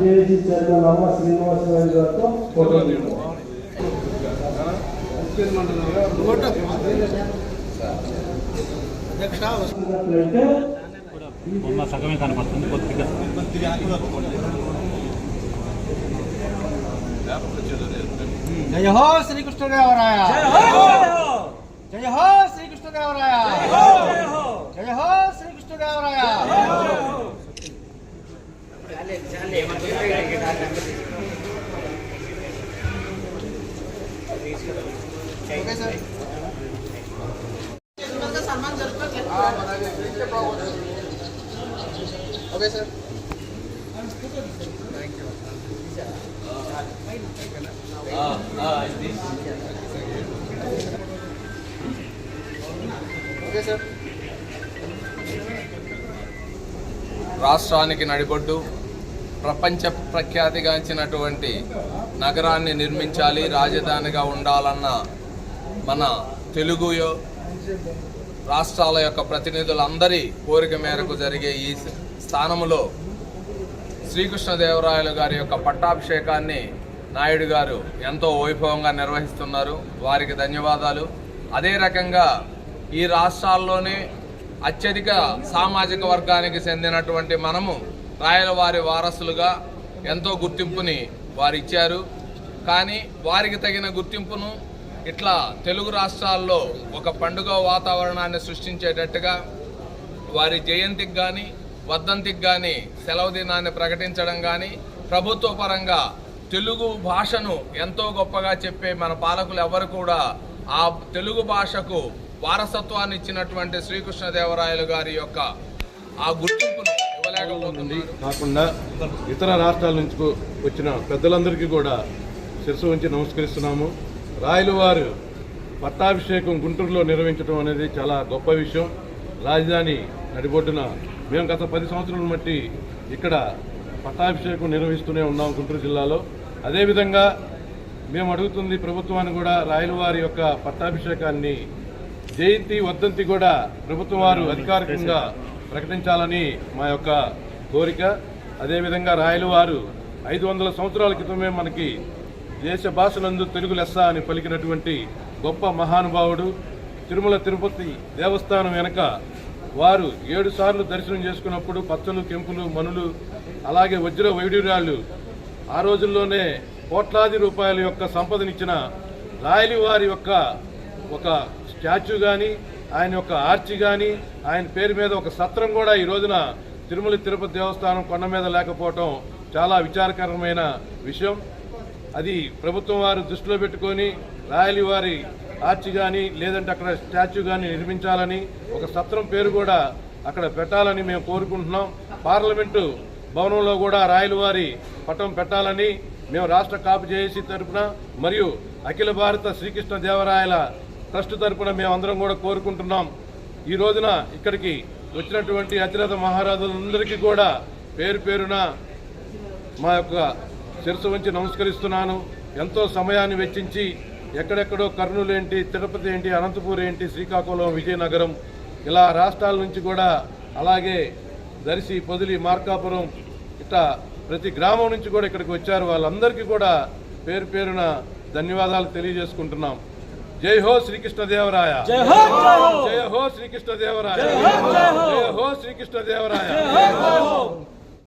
JAC chairman అమ్మ శ్రీనివాసరావు గారితో photo సగమే కనపడుతుంది కొద్దిగా. జయ హో శ్రీకృష్ణదేవరాయ, జయ హో శ్రీకృష్ణదేవరాయ, జయ హో శ్రీకృష్ణదేవరాయ. Okay sir. రాష్ట్రానికి నడిబొడ్డు, ప్రపంచ ప్రఖ్యాతిగాంచినటువంటి నగరాన్ని నిర్మించాలి, రాజధానిగా ఉండాలన్న మన తెలుగు రాష్ట్రాల యొక్క ప్రతినిధులందరి కోరిక మేరకు జరిగే ఈ స్థానంలో శ్రీకృష్ణదేవరాయలు గారి యొక్క పట్టాభిషేకాన్ని నాయుడు గారు ఎంతో వైభవంగా నిర్వహిస్తున్నారు. వారికి ధన్యవాదాలు. అదే రకంగా ఈ రాష్ట్రాల్లోనే అత్యధిక సామాజిక వర్గానికి చెందినటువంటి మనము రాయలవారి వారసులుగా ఎంతో గుర్తింపుని వారు ఇచ్చారు. కానీ వారికి తగిన గుర్తింపును ఇట్లా తెలుగు రాష్ట్రాల్లో ఒక పండుగ వాతావరణాన్ని సృష్టించేటట్టుగా వారి జయంతికి కానీ వర్ధంతికి కానీ సెలవు దినాన్ని ప్రకటించడం కానీ ప్రభుత్వ పరంగా తెలుగు భాషను ఎంతో గొప్పగా చెప్పే మన పాలకులు ఎవరు కూడా ఆ తెలుగు భాషకు వారసత్వాన్ని ఇచ్చినటువంటి శ్రీకృష్ణదేవరాయలు గారి యొక్క ఆ గుర్తింపును ఇవ్వలేకపోతుంది. కాకుండా ఇతర రాష్ట్రాల నుంచి వచ్చిన పెద్దలందరికీ కూడా శిరస్సు వంచి నమస్కరిస్తున్నాము. రాయలవారు పట్టాభిషేకం గుంటూరులో నిర్వహించడం అనేది చాలా గొప్ప విషయం. రాజధాని నడిబొడ్డున మేము గత 10 సంవత్సరాల మట్టి ఇక్కడ పట్టాభిషేకం నిర్వహిస్తూనే ఉన్నాం గుంటూరు జిల్లాలో. అదేవిధంగా మేము అడుగుతుంది ప్రభుత్వాన్ని కూడా రాయలవారి యొక్క పట్టాభిషేకాన్ని జయంతి వర్ధంతి కూడా ప్రభుత్వం వారు అధికారికంగా ప్రకటించాలని మా యొక్క కోరిక. అదేవిధంగా రాయలవారు 500 సంవత్సరాల క్రితమే మనకి దేశ భాషలందు తెలుగు లెస్స అని పలికినటువంటి గొప్ప మహానుభావుడు. తిరుమల తిరుపతి దేవస్థానం వెనక వారు 7 సార్లు దర్శనం చేసుకున్నప్పుడు పచ్చలు, కెంపులు, మనులు, అలాగే వజ్ర వైడూర్యాలు ఆ రోజుల్లోనే కోట్లాది రూపాయల యొక్క సంపదనిచ్చిన రాయలవారి యొక్క ఒక స్టాచ్యూ కానీ, ఆయన యొక్క ఆర్చి కానీ, ఆయన పేరు మీద ఒక సత్రం కూడా ఈ రోజున తిరుమల తిరుపతి దేవస్థానం కొండ మీద లేకపోవటం చాలా విచారకరమైన విషయం. అది ప్రభుత్వం వారు దృష్టిలో పెట్టుకొని రాయలవారి ఆర్చి కానీ లేదంటే అక్కడ స్టాచ్యూ కానీ నిర్మించాలని, ఒక సత్రం పేరు కూడా అక్కడ పెట్టాలని మేము కోరుకుంటున్నాం. పార్లమెంటు భవనంలో కూడా రాయలవారి పటం పెట్టాలని మేము రాష్ట్ర కాపు జేఏసీ తరఫున మరియు అఖిల భారత శ్రీకృష్ణదేవరాయల ట్రస్ట్ తరఫున మేమందరం కూడా కోరుకుంటున్నాం. ఈ రోజున ఇక్కడికి వచ్చినటువంటి అతిరథ మహారాజులందరికీ కూడా పేరు పేరున మా యొక్క శిరస్సు వంచి నమస్కరిస్తున్నాను. ఎంతో సమయాన్ని వెచ్చించి ఎక్కడెక్కడో కర్నూలు ఏంటి, తిరుపతి ఏంటి, అనంతపూర్ ఏంటి, శ్రీకాకుళం, విజయనగరం ఇలా రాష్ట్రాల నుంచి కూడా, అలాగే దర్శి, పొదిలి, మార్కాపురం ఇట్లా ప్రతి గ్రామం నుంచి కూడా ఇక్కడికి వచ్చారు. వాళ్ళందరికీ కూడా పేరు పేరున ధన్యవాదాలు తెలియజేసుకుంటున్నాం. జై హో శ్రీకృష్ణదేవరాయ, జై హో శ్రీకృష్ణదేవరాయ, జై హో శ్రీకృష్ణదేవరాయ.